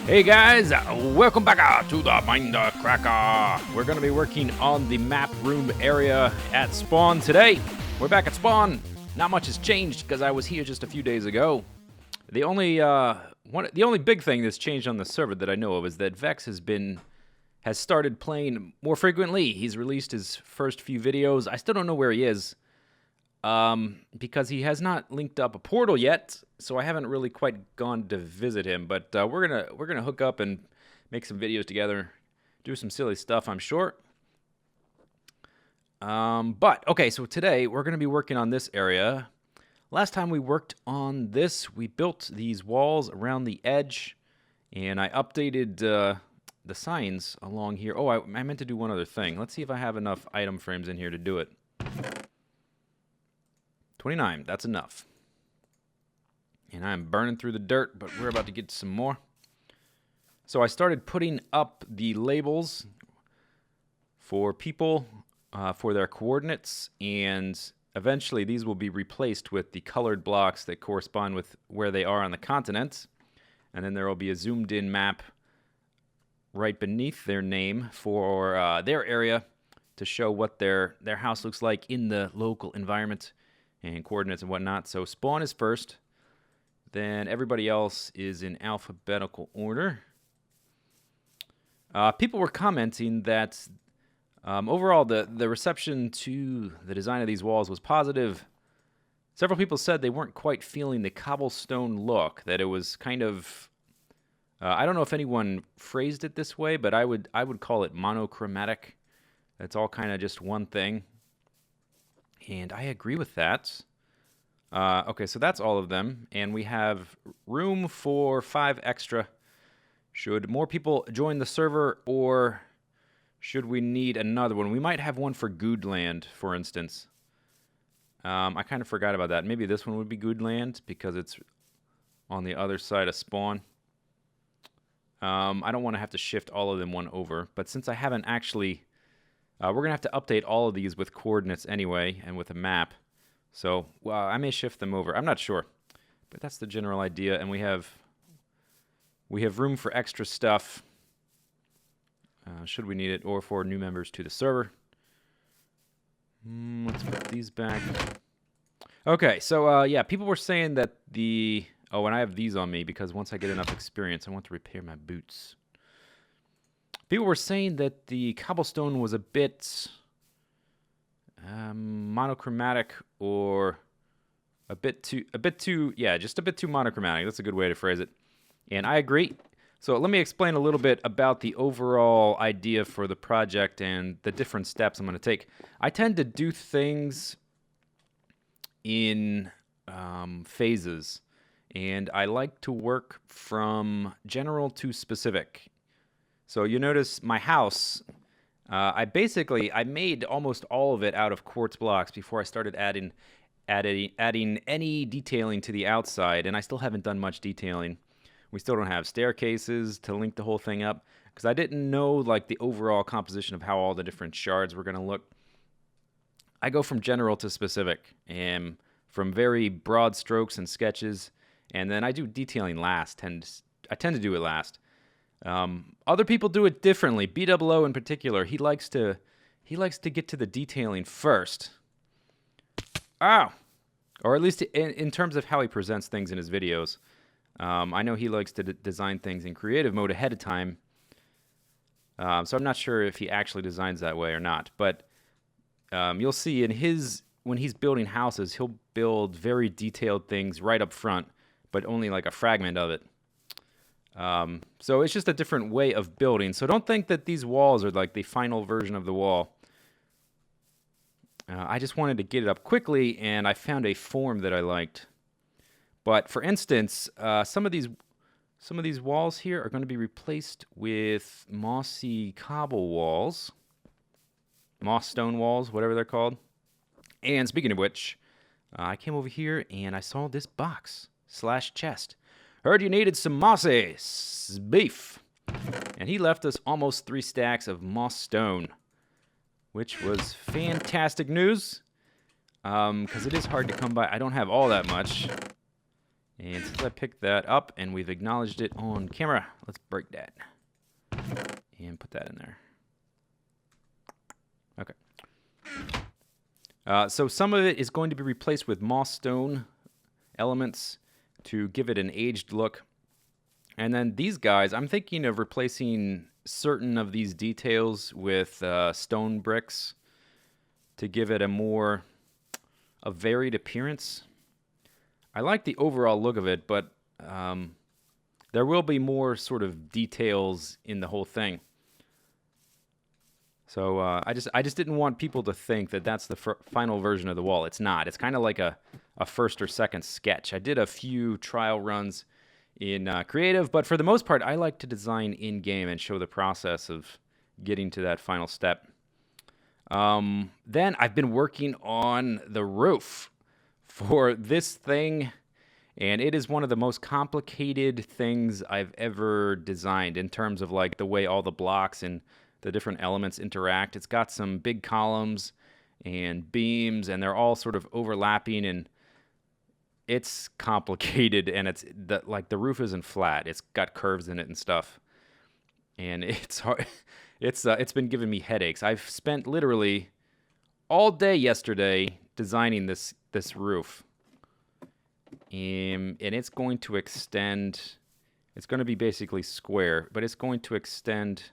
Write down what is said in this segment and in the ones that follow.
Hey guys, welcome back to the Mindcrack. We're going to be working on the map room area at spawn today. We're back at spawn. Not much has changed because I was here just a few days ago. The only big thing that's changed on the server that I know of is that Vex has started playing more frequently. He's released his first few videos. I still don't know where he is because he has not linked up a portal yet. So I haven't really quite gone to visit him, but we're gonna hook up and make some videos together, do some silly stuff, I'm sure. But okay, so today we're gonna be working on this area. Last time we worked on this, we built these walls around the edge, and I updated the signs along here. Oh, I meant to do one other thing. Let's see if I have enough item frames in here to do it. 29, that's enough. And I'm burning through the dirt, but we're about to get some more. So I started putting up the labels for people, for their coordinates, and eventually these will be replaced with the colored blocks that correspond with where they are on the continent. And then there will be a zoomed in map right beneath their name for their area to show what their house looks like in the local environment and coordinates and whatnot. So spawn is first. Then everybody else is in alphabetical order. People were commenting that overall the reception to the design of these walls was positive. Several people said they weren't quite feeling the cobblestone look, that it was kind of... I don't know if anyone phrased it this way, but I would call it monochromatic. It's all kind of just one thing. And I agree with that. Okay, so that's all of them, and we have room for 5 extra. Should more people join the server, or should we need another one? We might have one for Guude land, for instance. I kind of forgot about that. Maybe this one would be Guude land, because it's on the other side of spawn. I don't want to have to shift all of them one over, but since I haven't actually... we're going to have to update all of these with coordinates anyway, and with a map. So, I may shift them over. I'm not sure, but that's the general idea. And we have room for extra stuff, should we need it, or for new members to the server. Let's put these back. Okay, so yeah, people were saying that the... Oh, and I have these on me because once I get enough experience, I want to repair my boots. People were saying that the cobblestone was a bit... monochromatic, or a bit too just a bit too monochromatic. That's a good way to phrase it, and I agree. So let me explain a little bit about the overall idea for the project and the different steps I'm going to take. I tend to do things in phases, and I like to work from general to specific. So you notice my house, I made almost all of it out of quartz blocks before I started adding any detailing to the outside, and I still haven't done much detailing. We still don't have staircases to link the whole thing up because I didn't know like the overall composition of how all the different shards were going to look. I go from general to specific, and from very broad strokes and sketches, and then I do detailing last. I tend to do it last. Other people do it differently. BOO in particular, he likes to get to the detailing first. Or at least in terms of how he presents things in his videos. I know he likes to design things in creative mode ahead of time. So I'm not sure if he actually designs that way or not. But you'll see when he's building houses, he'll build very detailed things right up front, but only like a fragment of it. So it's just a different way of building. So don't think that these walls are like the final version of the wall. I just wanted to get it up quickly, and I found a form that I liked. But for instance, some of these walls here are going to be replaced with mossy cobble walls, moss stone walls, whatever they're called. And speaking of which, I came over here and I saw this box/chest. Heard you needed some mossy beef. And he left us almost 3 stacks of moss stone, which was fantastic news, because it is hard to come by. I don't have all that much. And since I picked that up and we've acknowledged it on camera, let's break that. And put that in there. Okay. So some of it is going to be replaced with moss stone elements to give it an aged look. And then these guys, I'm thinking of replacing certain of these details with stone bricks to give it a varied appearance. I like the overall look of it, but there will be more sort of details in the whole thing. So I just didn't want people to think that that's the final version of the wall. It's not. It's kind of like a first or second sketch. I did a few trial runs in creative, but for the most part, I like to design in-game and show the process of getting to that final step. Then I've been working on the roof for this thing, and it is one of the most complicated things I've ever designed in terms of like the way all the blocks and the different elements interact. It's got some big columns and beams, and they're all sort of overlapping, and it's complicated, and the roof isn't flat. It's got curves in it and stuff, and it's hard. It's been giving me headaches. I've spent literally all day yesterday designing this roof, and it's going to extend. It's going to be basically square, but it's going to extend.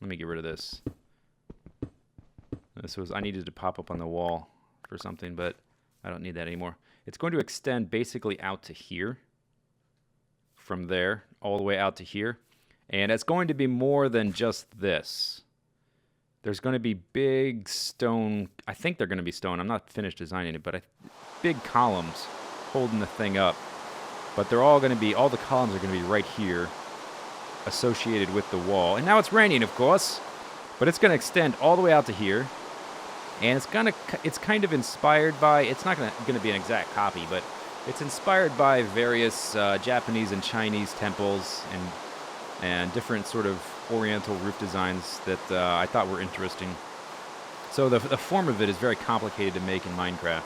Let me get rid of this. I needed to pop up on the wall for something, but I don't need that anymore. It's going to extend basically out to here, from there, all the way out to here. And it's going to be more than just this. There's going to be big stone, I think they're going to be stone. I'm not finished designing it, but big columns holding the thing up. But they're all going to be, all the columns are going to be right here, associated with the wall. And now it's raining, of course, but it's going to extend all the way out to here. And it's kind of inspired by, it's not going to be an exact copy, but it's inspired by various Japanese and Chinese temples and different sort of oriental roof designs that I thought were interesting. So the form of it is very complicated to make in Minecraft.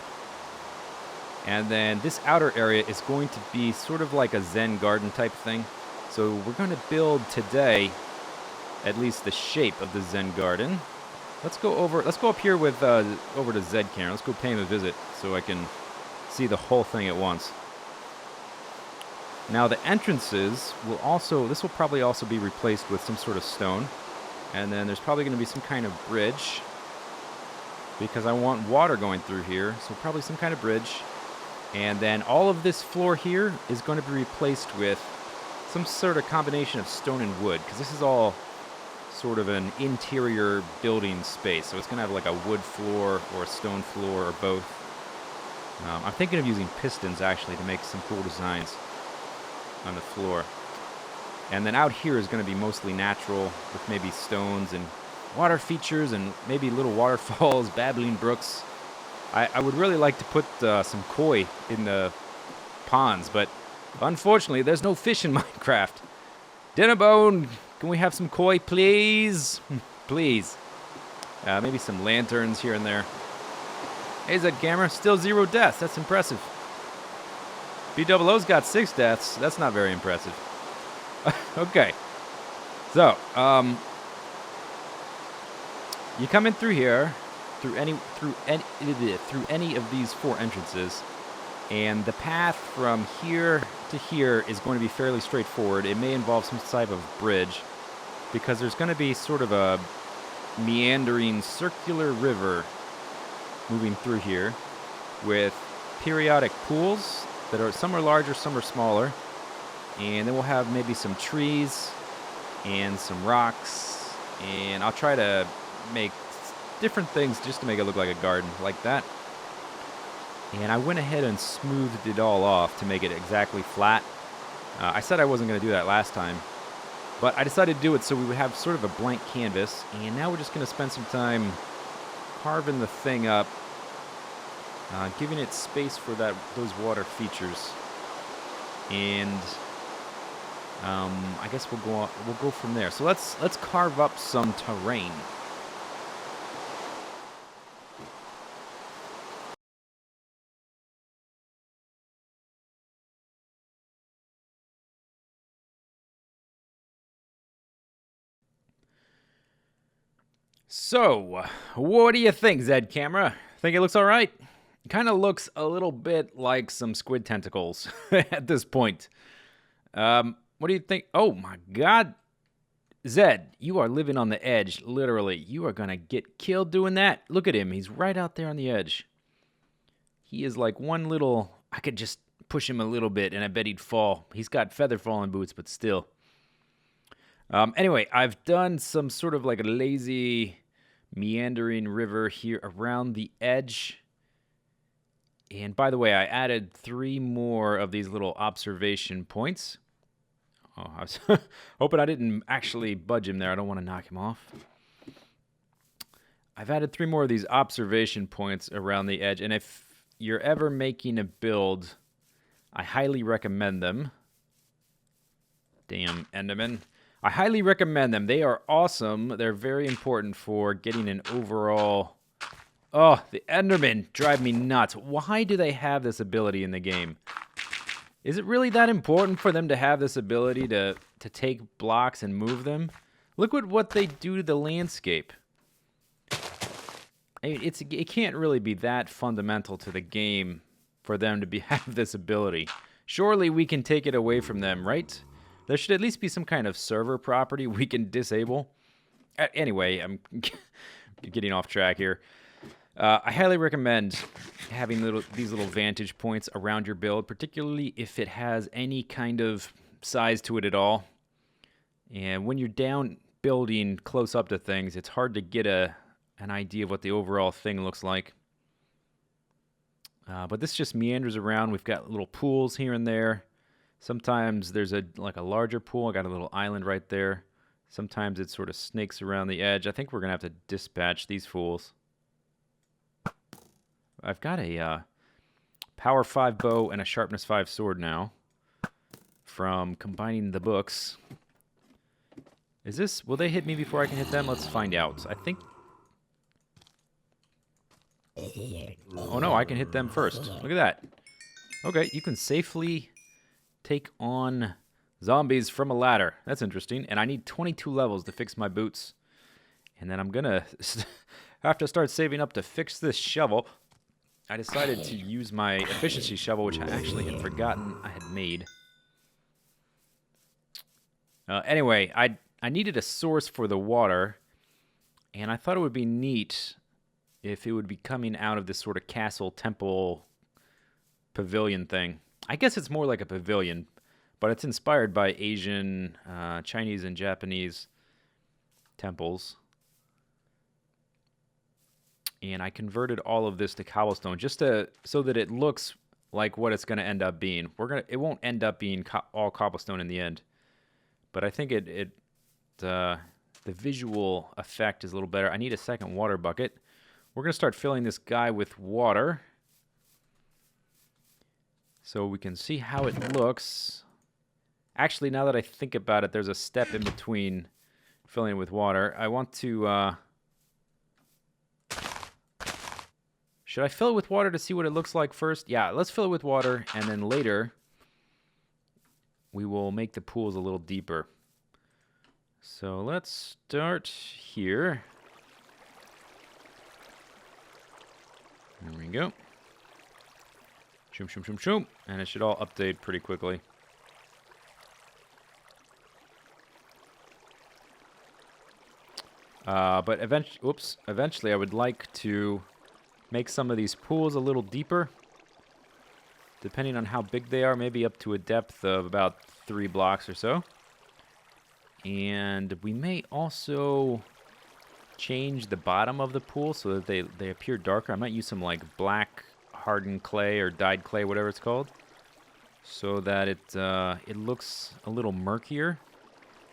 And then this outer area is going to be sort of like a Zen garden type thing. So we're going to build today, at least the shape of the Zen garden. Let's go up here with over to Zed camera. Let's go pay him a visit so I can see the whole thing at once. Now the entrances this will probably also be replaced with some sort of stone. And then there's probably going to be some kind of bridge, because I want water going through here. So probably some kind of bridge. And then all of this floor here is going to be replaced with some sort of combination of stone and wood, because this is all sort of an interior building space. So it's going to have like a wood floor or a stone floor or both. I'm thinking of using pistons actually to make some cool designs on the floor. And then out here is going to be mostly natural, with maybe stones and water features and maybe little waterfalls, babbling brooks. I would really like to put some koi in the ponds, but unfortunately there's no fish in Minecraft. Dinnerbone, can we have some koi, please? Please. Maybe some lanterns here and there. Hey, Zed camera, still 0 deaths. That's impressive. BOO's got 6 deaths. That's not very impressive. Okay. So, you come in through here, through any of these 4 entrances, and the path from here to here is going to be fairly straightforward. It may involve some type of bridge, because there's going to be sort of a meandering circular river moving through here with periodic pools that are, some are larger, some are smaller, and then we'll have maybe some trees and some rocks, and I'll try to make different things just to make it look like a garden like that. And I went ahead and smoothed it all off to make it exactly flat. I said I wasn't going to do that last time, but I decided to do it so we would have sort of a blank canvas. And now we're just going to spend some time carving the thing up, giving it space for those water features. And I guess we'll go from there. So let's carve up some terrain. So, what do you think, Zed Camera? Think it looks all right? It kind of looks a little bit like some squid tentacles at this point. What do you think? Oh my God, Zed, you are living on the edge. Literally, you are gonna get killed doing that. Look at him; he's right out there on the edge. He is like one little. I could just push him a little bit, and I bet he'd fall. He's got feather falling boots, but still. Anyway, I've done some sort of like a lazy meandering river here around the edge. And by the way, I added 3 more of these little observation points. Oh, I was hoping I didn't actually budge him there. I don't want to knock him off. I've added 3 more of these observation points around the edge. And if you're ever making a build, I highly recommend them. Damn, Enderman. I highly recommend them. They are awesome. They're very important for getting an overall... Oh, the Endermen drive me nuts. Why do they have this ability in the game? Is it really that important for them to have this ability to take blocks and move them? Look at what they do to the landscape. I mean, it can't really be that fundamental to the game for them to have this ability. Surely we can take it away from them, right? There should at least be some kind of server property we can disable. Anyway, I'm getting off track here. I highly recommend having these little vantage points around your build, particularly if it has any kind of size to it at all. And when you're down building close up to things, it's hard to get an idea of what the overall thing looks like. But this just meanders around. We've got little pools here and there. Sometimes there's a larger pool. I got a little island right there. Sometimes it sort of snakes around the edge. I think we're going to have to dispatch these fools. I've got a power 5 bow and a sharpness 5 sword now from combining the books. Will they hit me before I can hit them? Let's find out. I think... Oh no, I can hit them first. Look at that. Okay, you can safely take on zombies from a ladder. That's interesting. And I need 22 levels to fix my boots. And then I'm gonna have to start saving up to fix this shovel. I decided to use my efficiency shovel, which I actually had forgotten I had made. Anyway, I needed a source for the water, and I thought it would be neat if it would be coming out of this sort of castle, temple, pavilion thing. I guess it's more like a pavilion, but it's inspired by Asian, Chinese, and Japanese temples. And I converted all of this to cobblestone just so that it looks like what it's going to end up being. It won't end up being all cobblestone in the end, but I think the visual effect is a little better. I need a second water bucket. We're going to start filling this guy with water so we can see how it looks. Actually, now that I think about it, there's a step in between filling it with water. I want to... Should I fill it with water to see what it looks like first? Yeah, let's fill it with water, and then later we will make the pools a little deeper. So let's start here. There we go. Shoom, shoom, shoom, shoom. And it should all update pretty quickly. But eventually I would like to make some of these pools a little deeper. Depending on how big they are, maybe up to a depth of about 3 blocks or so. And we may also change the bottom of the pool so that they appear darker. I might use some like black hardened clay or dyed clay, whatever it's called, so that it looks a little murkier.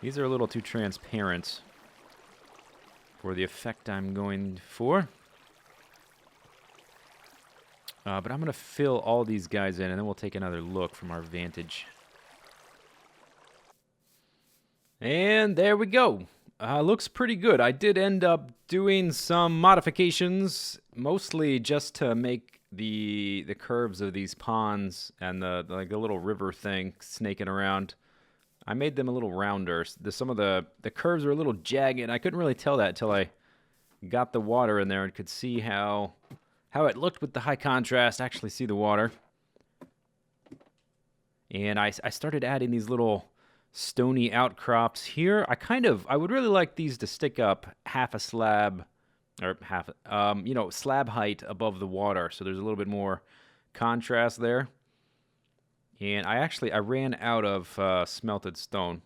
These are a little too transparent for the effect I'm going for. But I'm going to fill all these guys in, and then we'll take another look from our vantage. And there we go. Looks pretty good. I did end up doing some modifications, mostly just to make the curves of these ponds and the little river thing snaking around. I made them a little rounder. Some of the curves are a little jagged. I couldn't really tell that until I got the water in there and could see how it looked with the high contrast, actually see the water. And I started adding these little stony outcrops here. I would really like these to stick up half a slab, or half, slab height above the water, so there's a little bit more contrast there. And I ran out of smelted stone.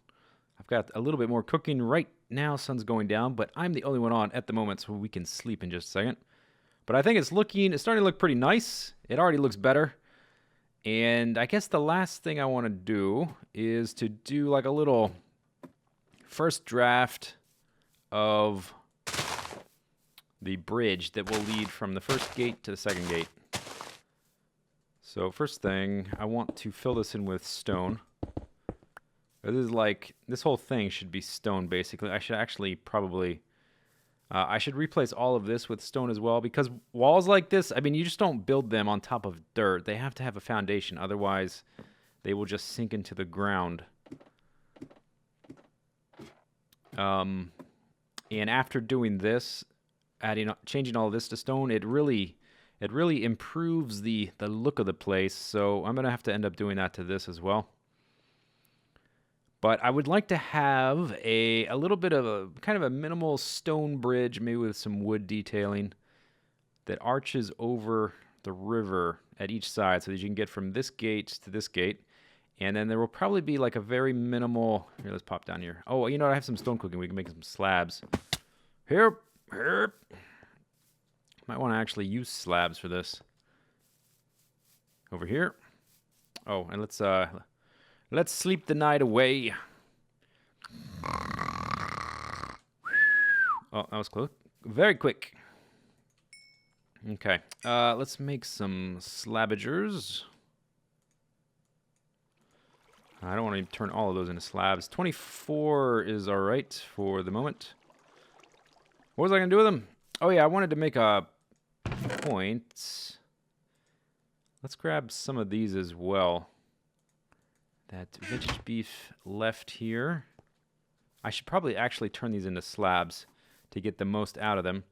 I've got a little bit more cooking right now. Sun's going down, but I'm the only one on at the moment, so we can sleep in just a second. But I think it's starting to look pretty nice. It already looks better. And I guess the last thing I want to do is to do like a little first draft of the bridge that will lead from the first gate to the second gate. So first thing, I want to fill this in with stone. This whole thing should be stone, basically. I should actually probably, I should replace all of this with stone as well, because walls like this, I mean, you just don't build them on top of dirt. They have to have a foundation, otherwise they will just sink into the ground. And after doing this, changing all of this to stone, it really improves the look of the place, so I'm going to have to end up doing that to this as well. But I would like to have a little bit of a kind of a minimal stone bridge, maybe with some wood detailing, that arches over the river at each side so that you can get from this gate to this gate. And then there will probably be like a very minimal... Here, let's pop down here. Oh, you know what? I have some stone cooking. We can make some slabs. Here. Might want to actually use slabs for this. Over here. Oh, and let's sleep the night away. Oh, that was close. Very quick. Okay. Let's make some slabagers. I don't want to turn all of those into slabs. 24 is alright for the moment. What was I going to do with them? Oh yeah, I wanted to make a point. Let's grab some of these as well. That vintage beef left here. I should probably actually turn these into slabs to get the most out of them.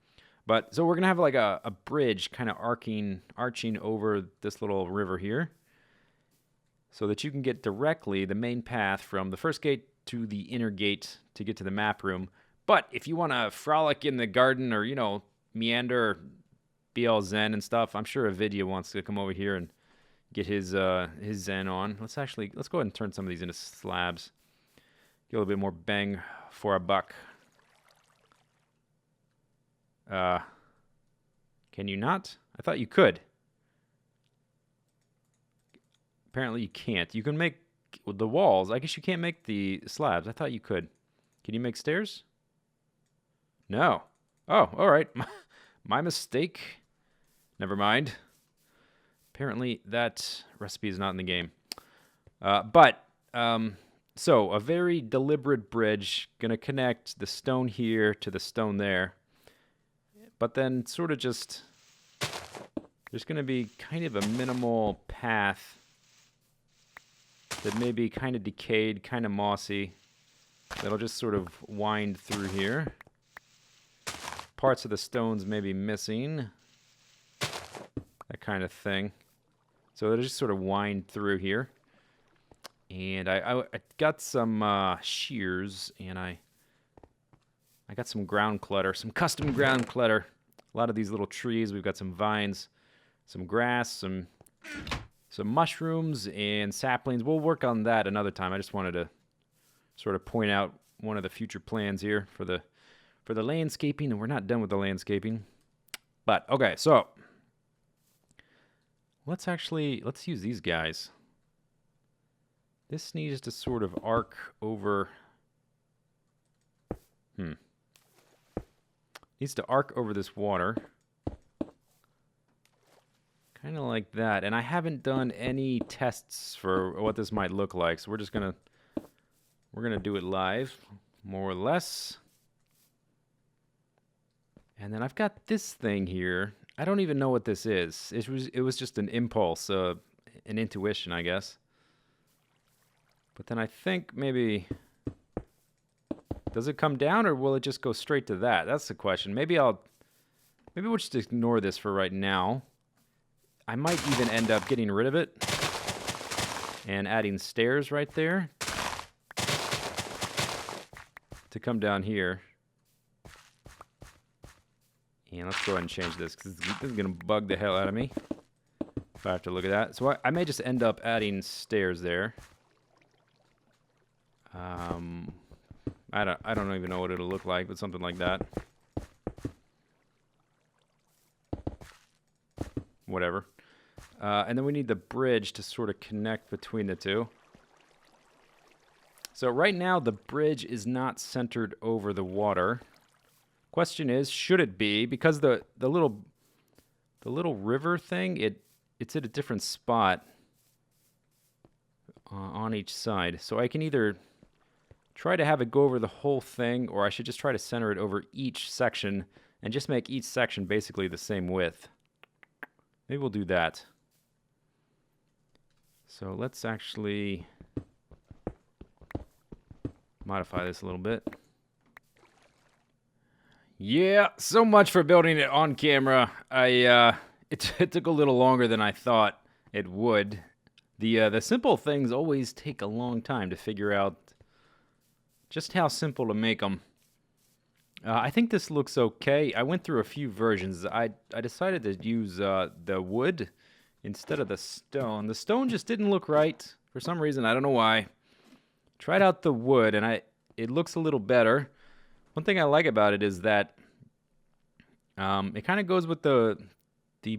But so we're gonna have like a bridge kind of arching over this little river here, so that you can get directly the main path from the first gate to the inner gate to get to the map room. But if you want to frolic in the garden, or meander, or be all zen and stuff, I'm sure Avidia wants to come over here and get his zen on. Let's go ahead and turn some of these into slabs. Get a little bit more bang for a buck. Can you not? I thought you could. Apparently you can't. You can make the walls. I guess you can't make the slabs. I thought you could. Can you make stairs? No. Oh, all right. My mistake. Never mind. Apparently that recipe is not in the game. So a very deliberate bridge, gonna connect the stone here to the stone there. But then sort of just, there's gonna be kind of a minimal path that may be kind of decayed, kind of mossy. That'll just sort of wind through here. Parts of the stones may be missing. That kind of thing. So it'll just sort of wind through here. And I got some shears, and I got some ground clutter, some custom ground clutter. A lot of these little trees. We've got some vines, some grass, some mushrooms, and saplings. We'll work on that another time. I just wanted to sort of point out one of the future plans here for the landscaping, and we're not done with the landscaping. But okay, so let's use these guys. This needs to sort of arc over. Needs to arc over this water. Kind of like that. And I haven't done any tests for what this might look like, so we're gonna do it live, more or less. And then I've got this thing here. I don't even know what this is. It was just an impulse, an intuition, I guess. But then I think maybe, does it come down or will it just go straight to that? That's the question. Maybe I'll Maybe we'll just ignore this for right now. I might even end up getting rid of it and adding stairs right there to come down here. And let's go ahead and change this, because this is going to bug the hell out of me if I have to look at that. So I may just end up adding stairs there. I don't even know what it'll look like, but something like that. Whatever. And then we need the bridge to sort of connect between the two. So right now the bridge is not centered over the water. Question is, should it be? Because the little river thing, it's at a different spot on each side. So I can either try to have it go over the whole thing, or I should just try to center it over each section and just make each section basically the same width. Maybe we'll do that. So let's actually modify this a little bit. Yeah, so much for building it on camera. It took a little longer than I thought it would. The simple things always take a long time to figure out just how simple to make them. I think this looks okay. I went through a few versions. I decided to use the wood instead of the stone. The stone just didn't look right for some reason. I don't know why. Tried out the wood, and it looks a little better. One thing I like about it is that it kind of goes with the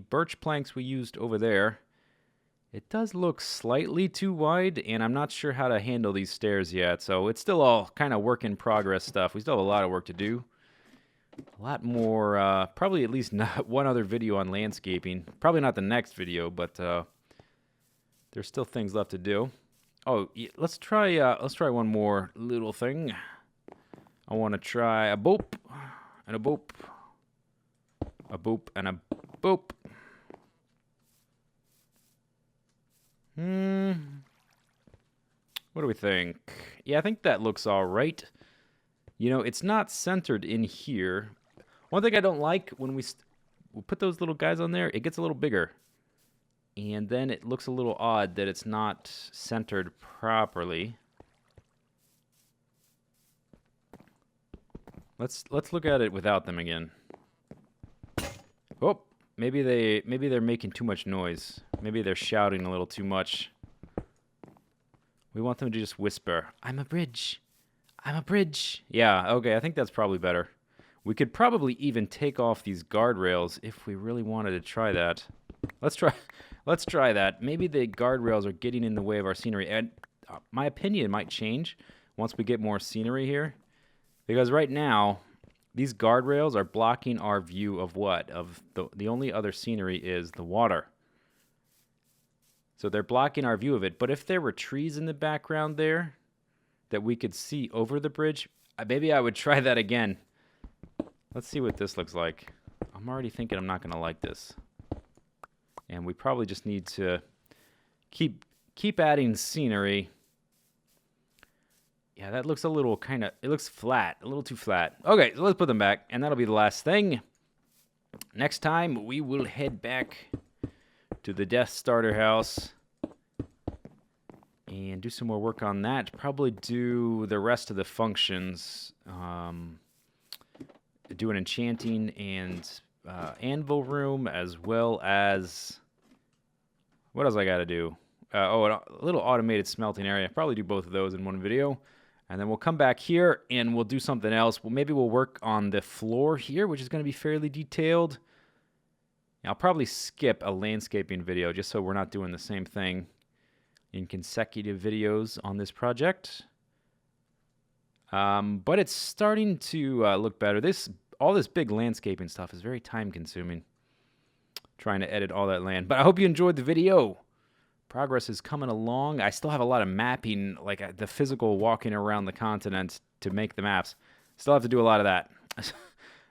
birch planks we used over there. It does look slightly too wide, and I'm not sure how to handle these stairs yet. So it's still all kind of work in progress stuff. We still have a lot of work to do. A lot more, probably at least not one other video on landscaping. Probably not the next video, but there's still things left to do. Oh, let's try one more little thing. I want to try a boop and a boop, a boop and a boop. What do we think? Yeah, I think that looks all right. You know, it's not centered in here. One thing I don't like, when we put those little guys on there, it gets a little bigger. And then it looks a little odd that it's not centered properly. Let's look at it without them again. Oh, maybe they're making too much noise. Maybe they're shouting a little too much. We want them to just whisper, "I'm a bridge. I'm a bridge." Yeah, okay, I think that's probably better. We could probably even take off these guardrails if we really wanted to try that. Let's try that. Maybe the guardrails are getting in the way of our scenery. And my opinion might change once we get more scenery here. Because right now, these guardrails are blocking our view of what? Of the only other scenery is the water. So they're blocking our view of it. But if there were trees in the background there that we could see over the bridge, maybe I would try that again. Let's see what this looks like. I'm already thinking I'm not going to like this. And we probably just need to keep adding scenery. Yeah, that looks a little it looks flat, a little too flat. Okay, so let's put them back, and that'll be the last thing. Next time, we will head back to the Death Starter house and do some more work on that. Probably do the rest of the functions. Do an enchanting and anvil room, as well as... What else I got to do? A little automated smelting area. Probably do both of those in one video. And then we'll come back here and we'll do something else. Well, maybe we'll work on the floor here, which is going to be fairly detailed. I'll probably skip a landscaping video just so we're not doing the same thing in consecutive videos on this project. But it's starting to look better. All this big landscaping stuff is very time consuming. Trying to edit all that land. But I hope you enjoyed the video. Progress is coming along. I still have a lot of mapping, like the physical walking around the continent to make the maps. Still have to do a lot of that.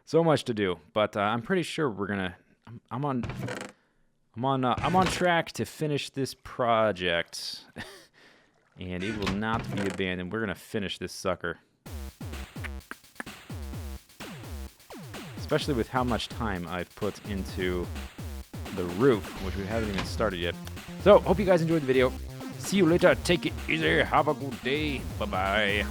So much to do. But I'm pretty sure we're gonna... I'm on track to finish this project. And it will not be abandoned. We're gonna finish this sucker. especially with how much time I've put into the roof, which we haven't even started yet. So, hope you guys enjoyed the video. See you later. Take it easy. Have a good day. Bye-bye.